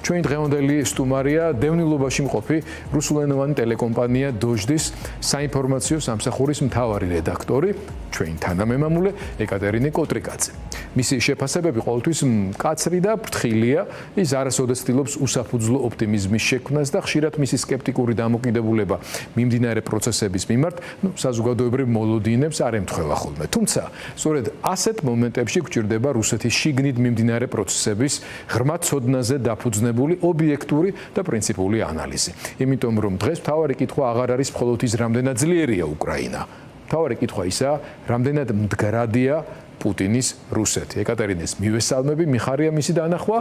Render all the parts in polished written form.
ჩვენი დღევანდელი სტუმარია დევნილობაში მყოფი რუსულენოვანი ტელეკომპანია დოჟდის საინფორმაციო სამსახურის მთავარი რედაქტორი, ჩვენი თანამემამულე ეკატერინე კოტრიკაძე. მისი შეფასებები ყოველთვის მკაცრი და ფრთხილია, ის არასოდეს ცდილობს უსაფუძვლო ოპტიმიზმის შექმნას და ხშირად მისი სკეპტიკური დამოკიდებულება მიმდინარე პროცესების მიმართ, საზოგადოებრივ მოლოდინებს არ ემთხვევა ხოლმე. თუმცა, სწორედ ასეთ მომენტებში გვჭირდება რუსეთის შიგნით მიმდინარე პროცესების ღრმა ცოდნაზე დაფუძნებული ობიექტური და პრინციპული ანალიზი. იმიტომ რომ დღეს მთავარი კითხვა აღარ არის მხოლოდ ის, რამდენად ძლიერია უკრაინა. მთავარი კითხვა ისაა, რამდენად მდგრადია პუტინის რუსეთი. ეკატერინეს მივესალმები, მიხარია მისი დანახვა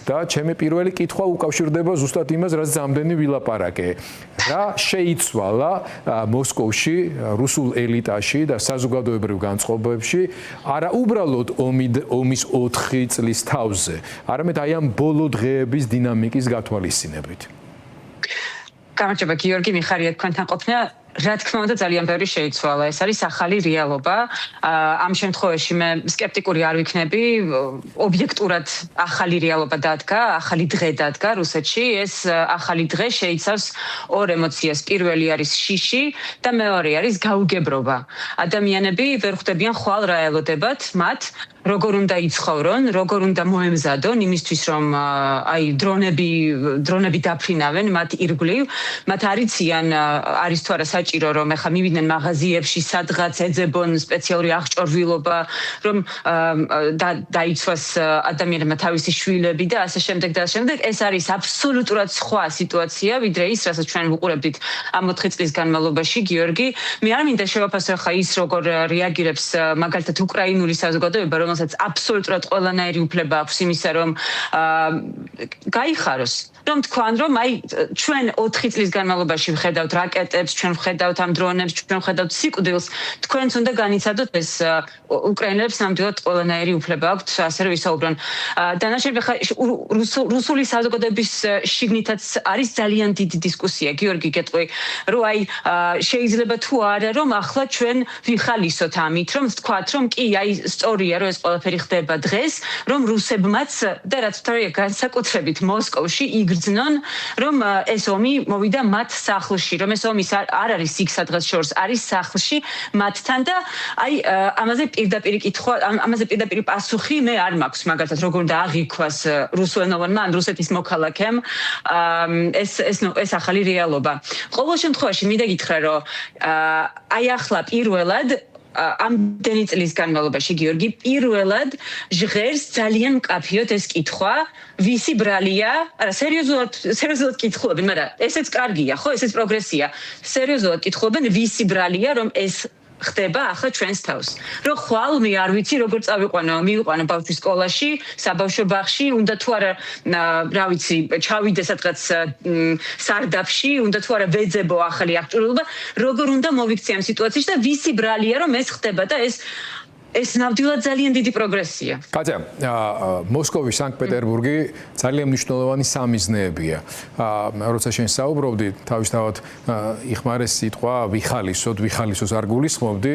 და ჩემი პირველი კითხვა უკავშირდება ზუსტად იმას, რაც ზამდენი ვილაპარაკე. რა შეიცვალა მოსკოვში, რუსულ ელიტაში და საზოგადოებრივ განწყობებში, არა უბრალოდ ომის 4 წლის თავზე, არამედ აი ამ ბოლო დღეების დინამიკის გათვალისწინებით. გამარჯობა გიორგი, მიხარია თქვენთან ყოფნა. რა თქმა უნდა ძალიან ბევრი შეიცვალა. ეს არის ახალი რეალობა. ამ შემთხვევაში მე სკეპტიკური არ ვიქნები, ობიექტურად ახალი რეალობა დადგა, ახალი დღე დადგა რუსეთში. ეს ახალი დღე შეიცავს ორ ემოციას. პირველი არის შიში და მეორე არის გაუგებრობა. ადამიანები ვერ ხვდებიან ხვალ რა ელოდებათ მათ, როგორ უნდა იცხოვრონ, როგორ უნდა მოემზადონ იმისთვის რომ აი დრონები დაფრინავენ მათ ირგვლივ, მათ არიციან არის თუ არა საჭირო რომ ეხა მივიდნენ მაღაზიებში, სადღაც ეძებონ სპეციალური აღჭურვილობა, რომ დაიცვას ადამიანებმა თავისი შვილები და ასე შემდეგ და ასე შემდეგ. ეს არის აბსოლუტურად სხვა სიტუაცია, ვიდრე ის, რასაც ჩვენ ვუყურებდით ამ 4 წლის განმავლობაში, გიორგი. მე არ მინდა შევაფასო ხა ის როგორ რეაგირებს მაგალითად უკრაინული საზოგადოება, რომელსაც აბსოლუტურად ყველანაირი უფლება აქვს იმისა, რომ გაიხაროს. რომ თქვან რომ აი ჩვენ 4 წლის განმავლობაში ვხედავთ რაკეტებს, ჩვენ ვხედავთ ამ დრონებს, ჩვენ ვხედავთ სიკვდილს, თქვენც უნდა განიცადოთ ეს უკრაინელებს ნამდვილად ყველანაირი უფლება აქვთ ასე რომ ვისაუბრონ. დანაშაულები ხა რუსული საზოგადოების შიგნითაც არის ძალიან დიდი დისკუსია, გიორგი გეტყვი, რომ აი შეიძლება თუ არა რომ ახლა ჩვენ ვიხალისოთ ამით, რომ ვთქვათ რომ კი აი სწორია რომ ეს ყველაფერი ხდება დღეს, რომ რუსებმაც და რაც თორია განსაკუთრებით მოსკოვში იგრძნონ, რომ ეს ომი მოვიდა მათ სახლში, რომ ეს ომი არ არის იქ სადღაც შორს, არის სახლში მათთან და აი ამაზე პირდაპირ პასუხი მე არ მაქვს, მაგალითად როგორ უნდა აღიქვას რუსულენოვანმა ან რუსეთის მოქალაქემ ეს ახალი რეალობა. ყოველ შემთხვევაში მინდა გითხრა, რომ აი ახლა პირველად ამდენი წლის განმავლობაში გიორგი პირველად ჟღერს ძალიან მკაფიოდ ეს კითხვა, ვისი ბრალია, არა სერიოზულად კითხულობენ, მაგრამ ესეც კარგია, ხო, ესეც პროგრესია. სერიოზულად კითხულობენ, ვისი ბრალია, რომ ეს ხდება ახლა ჩვენს თავს. რომ ხვალ მე არ ვიცი როგორ მივიყვანო ბავშვი სკოლაში, საბავშვო ბაღში, უნდა თუ არა, რა ვიცი, ჩავიდე სადღაც სარდაფში, უნდა თუ არა ვეძებო ახალი აღჭურვილობა, როგორ უნდა მოვიქცე ამ სიტუაციაში და ვისი ბრალია რომ ეს ხდება და ეს ნამდვილად ძალიან დიდი პროგრესია. კატია, მოსკოვი, სანქტ-პეტერბურგი ძალიან მნიშვნელოვანი სამიზნეებია. როცა შენ საუბრობდი, თავისთავად იხმარეს სიტყვა ვიხალისოს არ გულისხმობდი.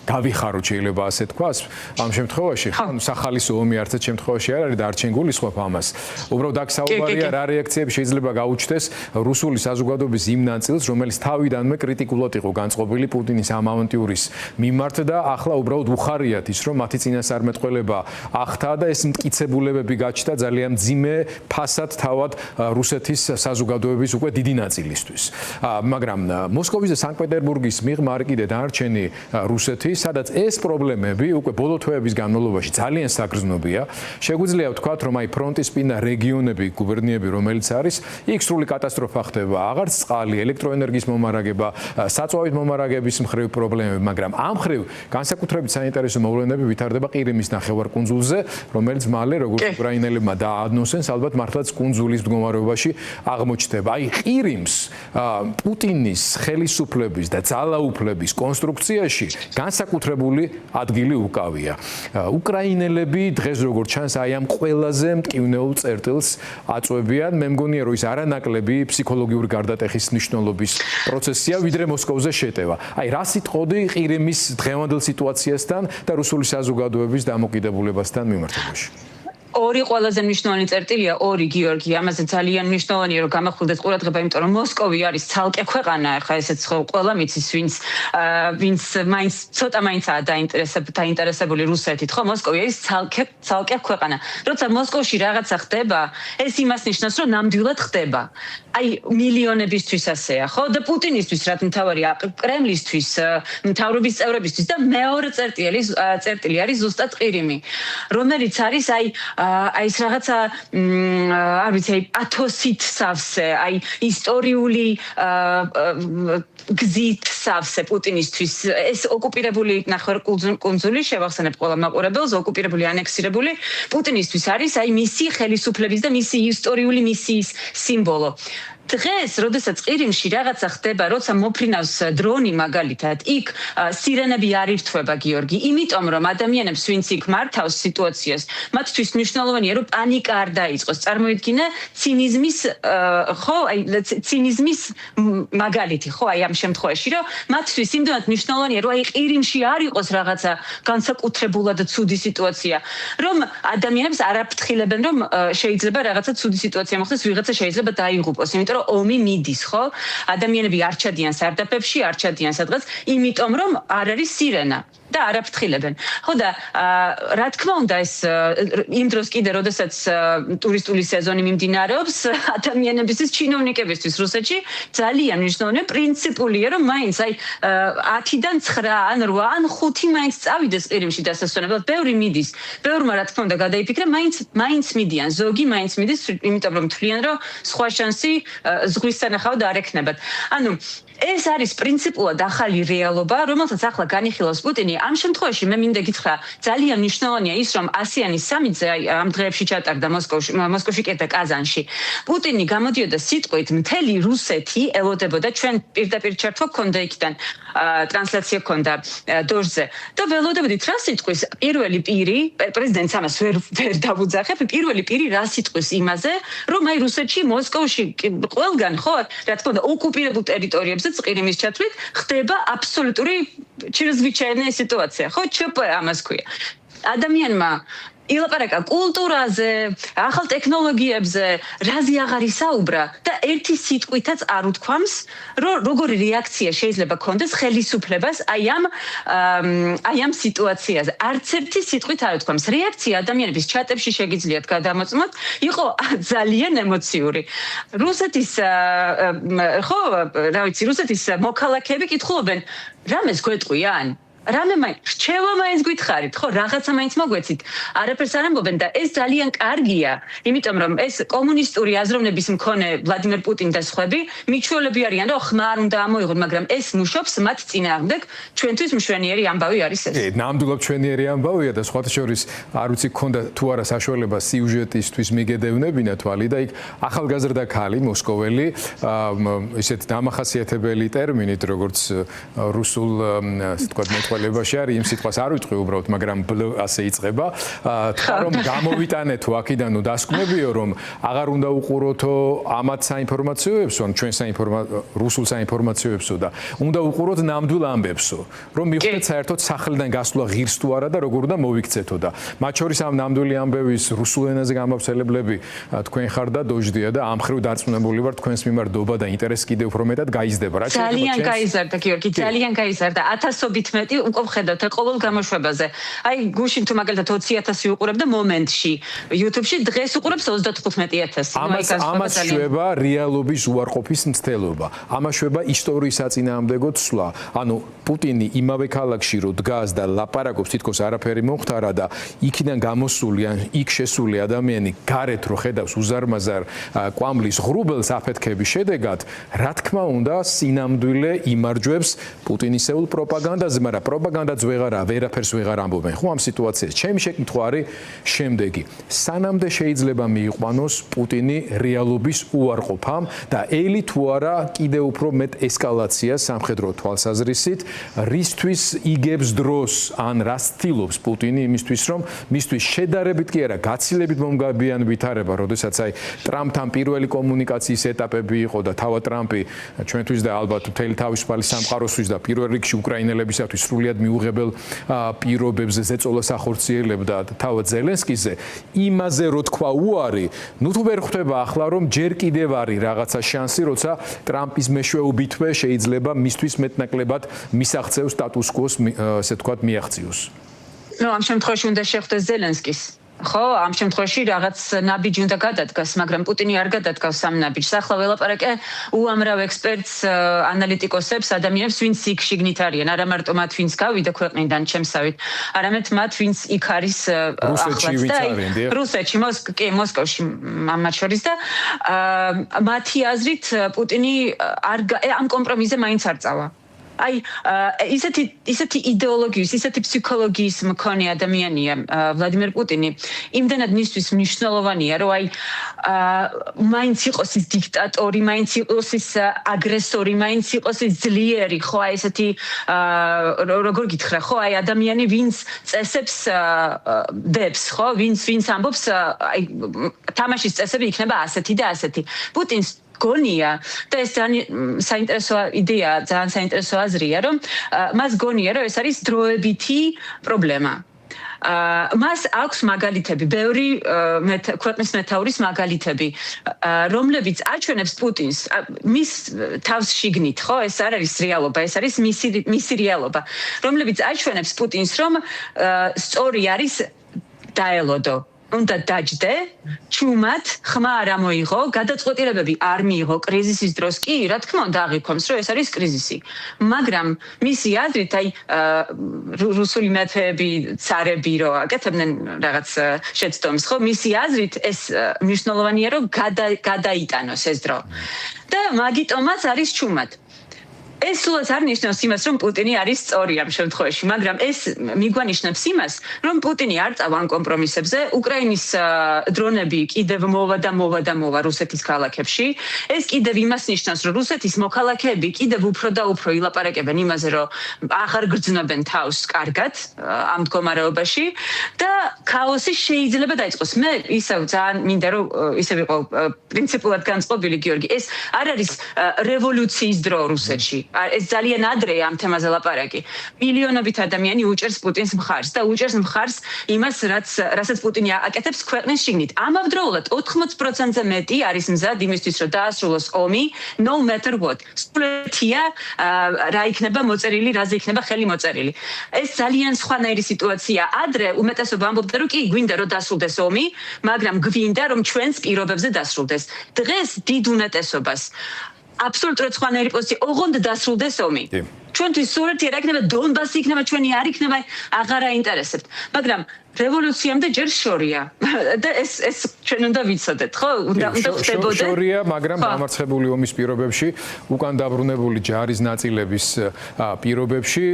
დავიხაროთ შეიძლება ასე თქვას. ამ შემთხვევაში, სახალისო ომი არცეთ შემთხვევაში არ არის და არ ჩვენ გულისხმობ ამას. უბრალოდ აქ საუბარია რა რეაქციები შეიძლება გაუჩნდეს რუსული საზოგადოების იმ ნაწილს, რომელიც თავიდანვე კრიტიკულად იყო განწყობილი პუტინის ამ ავანტიურის მიმართ და ახლა უბრალოდ უხარიათ ის, რომ მათი წინასწარმეტყველება ახტა და ეს მტკიცებულებები გაჩნდა ძალიან მძიმე ფასად თავად რუსეთის საზოგადოების უკვე დიდი ნაწილისთვის. მაგრამ მოსკოვის და სანქტ-პეტერბურგის მიღმა არ კიდე დანარჩენი რუსეთი, სადაც ეს პრობლემები უკვე ბოლო თვეების განმავლობაში ძალიან საგრძნობია. შეგვიძლია ვთქვათ, რომ აი ფრონტის წინა რეგიონები, გუბერნიები, რომელიც არის, იქ სრული კატასტროფა ხდება, აღარც წყალი, ელექტროენერგიის მომარაგება, საწვავით მომარაგების მხრივ პრობლემები, მაგრამ ამ მხრივ განსაკუთრებით საინტერესო მოვლენები ვითარდება ყირიმის ნახევარკუნძულზე, რომელიც მალე როგორც უკრაინელებმა დაადნოსეს, ალბათ მართლაც კუნძულის მდგომარეობაში აღმოჩნდება. აი ყირიმს პუტინის ხელისუფლების და ძალაუფლების კონსტრუქციაში განსაკუთრებული ადგილი უკავია. უკრაინელები დღეს როგორც ჩანს აი ამ ყველაზე მტკივნეულ წერტილს აწვევიან. მე მგონია რომ ის არანაკლები ფსიქოლოგიური გარდატეხის მნიშვნელობის პროცესია, ვიდრე მოსკოვზე შეტევა. აი რა სიტყოდი ყირიმის დღევანდელ სიტუაციასთან და რუსული საზოგადოების დამოკიდებულებასთან მიმართებაში? ორი ყველაზე მნიშვნელოვანი წერტილია, ორი გიორგი, ამაზე ძალიან მნიშვნელოვანია რომ გამახვილდეს ყურადღება, იმიტომ რომ მოსკოვი არის ცალკე ქვეყანა, ახლა ესეც ყველა მიცის, ვინც მაინც ცოტა მაინცაა დაინტერესებული რუსეთით, ხო, მოსკოვი არის ცალკე ქვეყანა. როცა მოსკოვში რაღაცა ხდება, ეს იმას ნიშნავს, რომ ნამდვილად ხდება. აი მილიონებისთვის ასეა, ხო? და პუტინისთვის რაც მთავარია, კრემლისთვის, მთავრობის წევრებისთვის და მეორე წერტილი არის ზუსტად ყირიმი, რომელიც არის აი ეს რაღაცა არ ვიცი, აი პათოსით სავსე, აი ისტორიული გზით სავსე პუტინისთვის. ეს ოკუპირებული ნახევარკუნძული შევახსენებ ყველა მაყურებელს, ოკუპირებული ანექსირებული პუტინისთვის არის აი მისი ხელისუფლების და მისი ისტორიული მისიის სიმბოლო. დღეს, როდესაც ყირიმში რაღაცა ხდება, როცა მოფრინავს დრონი მაგალითად, იქ სირენები არ ირთვება, გიორგი, იმიტომ რომ ადამიანებს, ვინც იქ მართავს სიტუაციას, მათთვის მნიშვნელოვანია, რომ პანიკა არ დაიწყოს. წარმოიდგინე ცინიზმის, ხო, აი ცინიზმის მაგალითი, ხო, აი ამ შემთხვევაში, რომ მათთვის იმდენად მნიშვნელოვანია, რომ აი ყირიმში არ იყოს რაღაცა განსაკუთრებულად ცუდი სიტუაცია, რომ ადამიანებს არ აფრთხილებენ, რომ შეიძლება რაღაცა ცუდი სიტუაცია მოხდეს, ვიღაცა შეიძლება დაიღუპოს, იმიტომ ომი მიდის, ხო? ადამიანები არ ჩადიან სარდაფებში, არ ჩადიან სადღაც, იმიტომ რომ არ არის სირენა და არ აფრთხილებენ. ხო და რა თქმა უნდა ეს იმ დროს კიდე, როდესაც ტურისტული სეზონი მიმდინარეობს, ადამიანებისთვის, ჩინოვნიკებისთვის რუსეთში ძალიან მნიშვნელოვანია, პრინციპულია, რომ მაინც აი 10-დან 9 ან 8 ან 5 მაინც წავიდეს ყირიმში დასასვენებლად. ბევრი მიდის. ბევრმა რა თქმა უნდა გადაიფიქრა, მაინც მიდიან, ზოგი მაინც მიდის, იმიტომ რომ თვლიან, რომ სხვა შანსი ზღვის სანახავად არ ექნებათ. ანუ ეს არის პრინციპულად ახალი რეალობა, რომელსაც ახლა განიხილავს პუტინი. ამ შემთხვევაში მე მინდა გითხრა, ძალიან მნიშვნელოვანია ის, რომ ASEAN-ის სამიტზე ამ დღეებში ჩატარდა მოსკოვში და კაზანში. პუტინი გამოდიოდა სიტყვით, მთელი რუსეთი ელოდებოდა, ჩვენ პირდაპირ ჩართვა გქონდა იქიდან, ტრანსლაცია გქონდა დოჟზე. და ველოდებოდით რა სიტყვის პირველი პირი, პრეზიდენტს ამას ვერ დავუძახებ, პირველი პირი რა სიტყვის იმაზე, რომ აი რუსეთში, მოსკოვში ყველგან ხო, რა თქმა უნდა, ოკუპირებულ ტერიტორიებზე ყირიმის ჩათვლით ხდება აბსოლუტური ჩრზვიჩაენე სიტუაცია, ხო, ЧП ამას ქვია. ადამიანმა ილაპარაკა კულტურაზე, ახალ ტექნოლოგიებზე, რაზე აღარ ისაუბრა და ერთი სიტყვითაც არ უთქვამს, რომ როგორი რეაქცია შეიძლება ქონდეს ხელისუფლებას აი ამ სიტუაციაზე. არც ერთი სიტყვით არ უთქვამს. რეაქცია ადამიანების ჩატებში შეგიძლიათ გადამოწმოთ, იყო ძალიან ემოციური. რუსეთის ხო, რა ვიცი, რუსეთის მოქალაქეები კითხულობენ, რამეს გვეტყვიან? რამე მაინც რჩევა მაინც გითხარით, ხო, რაღაცა მაინც მოგვეცით. არაფერს არ ამბობენ და ეს ძალიან კარგია, იმიტომ რომ ეს კომუნისტური აზროვნების მქონე ვლადიმერ პუტინი და სხვები მიჩვეულები არიან, რომ ხმა არ უნდა ამოიღონ, მაგრამ ეს მუშობს მათ წინააღმდეგ, ჩვენთვის მშვენიერი ამბავი არის ეს. ნამდვილად მშვენიერი ამბავია და სხვათა შორის არ ვიცი გქონდა თუ არა საშუალება სიუჟეტისთვის მიგედევნებინა თვალი და იქ ახალგაზრდა ქალი მოსკოველი, ისეთ დამახასიათებელი ტერმინით, როგორც რუსულ, ასე ვთქვათ, მოწყობილობაში არის, იმ სიტყვას არ ვიტყვი უბრალოდ, მაგრამ ასე იწყება. თქვა რომ გამოვიტანეთო აქედან დასკვნებიო, რომ აღარ უნდა უყუროთო ამათ საინფორმაციოებსო, ჩვენ რუსულ საინფორმაციოებსო და უნდა უყუროთ ნამდვილ ამბებსო, რომ მიხვდეთ საერთოდ სახლიდან გასვლა ღირს თუ არა და როგორ უნდა მოვიქცეთო და მათ შორის ამ ნამდვილი ამბების რუსულ ენაზე გამავრცელებლები თქვენ ხარ და დოჟდია და ამ ხრივ დარწმუნებული ვარ თქვენს მიმართ დობა და ინტერესი კიდევ უფრო მეტად გაიზრდება. რა შეიძლება ძალიან გაიზარდა, გიორგი, ძალიან გაიზარდა. 1000-ობით მეტი უკვე ხედავთ ყოველ გამოშვებაზე. აი გუშინ თუ მაგალითად 20000 უყურებდა მომენტში YouTube-ში, დღეს უყურებს 35000. ამას შვება რეალობის უარყოფის მცდელობა. ამას შვება ისტორიის საწინააღმდეგო ცვლა. ანუ პუტინი იმავე ქალაქში რო დგას და ლაპარაკობს, თითქოს არაფერი მომხდარა და იქიდან გამოსული ან იქ შესული ადამიანი გარეთ რო ხედავს უზარმაზარ კვამლის ღრუბელს აფეთქების შედეგად, რა თქმა უნდა, სინამდვილე იმარჯვებს პუტინისეულ პროპაგანდაზე, მაგრამ პროპაგანდაც ვეღარა, ვერაფერს ვეღარ ამბობენ. ხო ამ სიტუაციას ჩემი შეკითხვა არის შემდეგი. სანამდე შეიძლება მიიყვანოს პუტინი რეალობის უარყოფამ და ელი თუ არა კიდევ უფრო მეტ ესკალაციას სამხედრო თვალსაზრისით, რისთვის იგებს დროს ან რას ცდილობს პუტინი იმისთვის, რომ მისთვის შედარებით კი არა, გაცილებით მომგაბიან ვითარება, როდესაც აი ტრამპთან პირველი კომუნიკაციის ეტაპები იყო და თავად ტრამპი ჩვენთვის და ალბათ მთელი თავისუფალი სამყაროსთვის და პირველ რიგში უკრაინელებისათვის სრულიად მიუღებელ პირობებზე ზეწოლას ახორციელებდა თავად ზელენსკიზე, იმაზე რო თქვა უარი, ნუ თუ ვერ ხვდება ახლა რომ ჯერ კიდევ არის რაღაცა შანსი, როცა ტრამპის მეშვეობითვე შეიძლება მისთვის მეტნაკლებად მისაღწევ სტატუს კვოს, ესე ვთქვათ, მიაღწიოს. ნუ ამ შემთხვევაში უნდა შეხვდეს ზელენსკის. ხო, ამ შემთხვევაში რაღაც ნაბიჯი უნდა გადადგას, მაგრამ პუტინი არ გადადგავს ამ ნაბიჯს. ახლა ველაპარაკე უამრავ ექსპერტს, ანალიტიკოსებს, ადამიანებს, ვინც იქ შიგნით არიან, არა მარტო მათ, ვინც გავიდა ქვეყნიდან ჩემსავით, არამედ მათ, ვინც იქ არის ახლაც და რუსეთში, მოსკოვში მათ შორის და მათი აზრით პუტინი ამ კომპრომისზე მაინც არ წავა. აი ისეთი იდეოლოგიის, ისეთი ფსიქოლოგიის მქონე ადამიანია ვლადიმერ პუტინი. იმდენად მისთვის მნიშვნელოვანია, რომ აი მაინც იყოს ის დიქტატორი, მაინც იყოს ის აგრესორი, მაინც იყოს ის ძლიერი, ხო, აი ესეთი როგორ გითხრა, ხო, აი ადამიანი, ვინც წესებს დებს, ხო, ვინც ამბობს, აი თამაშის წესები იქნება ასეთი და ასეთი. პუტინს გონია და ეს ძალიან საინტერესო იდეაა, ძალიან საინტერესო აზრია, რომ მას გონია, რომ ეს არის დროებითი პრობლემა. მას აქვს მაგალითები, ბევრი ქვეყნის მეთაურის მაგალითები, რომლებიც აჩვენებს პუტინს მის თავს შიგნით, ხო, ეს არ არის რეალობა, ეს არის მისი რეალობა, რომლებიც აჩვენებს პუტინს, რომ სწორი არის დაელოდო. უნდა დაჯდე, ჩუმად, ხმა არ ამოიღო, გადაწყვეტილებები არ მიიღო კრიზისის დროს კი, რა თქმა უნდა აღიქვამს, რომ ეს არის კრიზისი. მაგრამ მისი აზრით, აი რუსული მეფეები, цаრები რო აკეთებდნენ რაღაც შეცდომს, ხო, მისი აზრით ეს მნიშვნელოვანია, რომ გადაიტანოს ეს დრო. და მაგიტომაც არის ჩუმად. ეს სულაც არ ნიშნავს იმას, რომ პუტინი არის სწორი ამ შემთხვევაში, მაგრამ ეს მიგვანიშნებს იმას, რომ პუტინი არ წავა ამ კომპრომისებზე, უკრაინის დრონები კიდევ მოვა რუსეთის ქალაქებში. ეს კიდევ იმას ნიშნავს, რომ რუსეთის მოქალაქეები კიდევ უფრო და უფრო ილაპარაკებენ იმაზე, რომ აღარ გრძნობენ თავს კარგად ამ მდგომარეობაში და ქაოსი შეიძლება დაიწყოს. მე ისევ ძალიან მინდა რომ ისე ვიყო პრინციპულად განწყობილი, გიორგი, ეს არ არის რევოლუციის დრო რუსეთში. ეს ძალიან ადრეა ამ თემაზე ლაპარაკი. მილიონობით ადამიანი უჭერს პუტინს მხარს და უჭერს მხარს იმას, რასაც პუტინი აკეთებს ქვეყნის შიგნით. ამავდროულად 80%-ზე მეტი არის მზად იმისთვის, რომ დაასრულოს ომი, no matter what. სულეთია რა იქნება მოწერილი, რაზე იქნება ხელი მოწერილი. ეს ძალიან სხვანაირი სიტუაცია. ადრე უმეტესობა ამბობდა, რომ კი გვინდა რომ დასრულდეს ომი, მაგრამ გვინდა რომ ჩვენს პირობებზე დასრულდეს. დღეს დიდ უმეტესობას აბსოლუტურად სხვანაირი პოზიცია, ოღონდ დასრულდეს ომი. ჩვენთვის სურათია, რა იქნება დონბასი იქნება ჩვენი არ იქნება, აღარ აინტერესებთ. მაგრამ რევოლუციამდე ჯერ შორია. და ეს ჩვენ უნდა ვიცოდეთ, ხო? უნდა ხდებოდეს. შორია, მაგრამ დამარცხებული ომის პირობებში, უკან დაბრუნებული ჯარის ნაწილების პირობებში,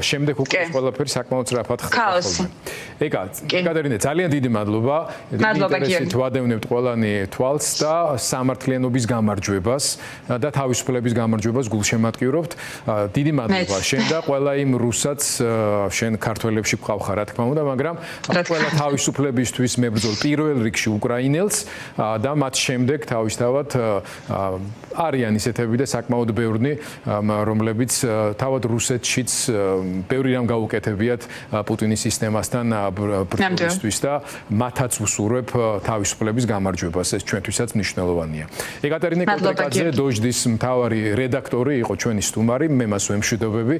შემდეგ უკვე ყველაფერი საკმაოდ სწრაფად ხდება. ეკატერინა, ძალიან დიდი მადლობა. ინტერესით ვადევნებთ ყველანი თვალს და სამართლიანობის გამარჯვებას და თავისუფლების გამარჯვებას გულშემატკივრობთ. დიდი მადლობა შენ და ყველა იმ რუსაც შენ ქართველებში გვყავ რა თქმა უნდა, მაგრამ ყველა თავისუფლებისთვის მებრძოლ პირველ რიგში უკრაინელს და მათ შემდეგ თავისთავად არიან ისეთები და საკმაოდ ბევრნი, რომლებიც თავად რუსეთშიც ბევრი რამ გაუკეთებიათ პუტინის სისტემასთან ბრწყინვალესთვის და მათაც უსურვებ თავისუფლების გამარჯვებას. ეს ჩვენთვისაც მნიშვნელოვანია. ეკატერინე კოტეკაძე, დოჟდის მთავარი რედაქტორი იყო ჩვენი სტუმარი, მე მას ვემშვიდობები.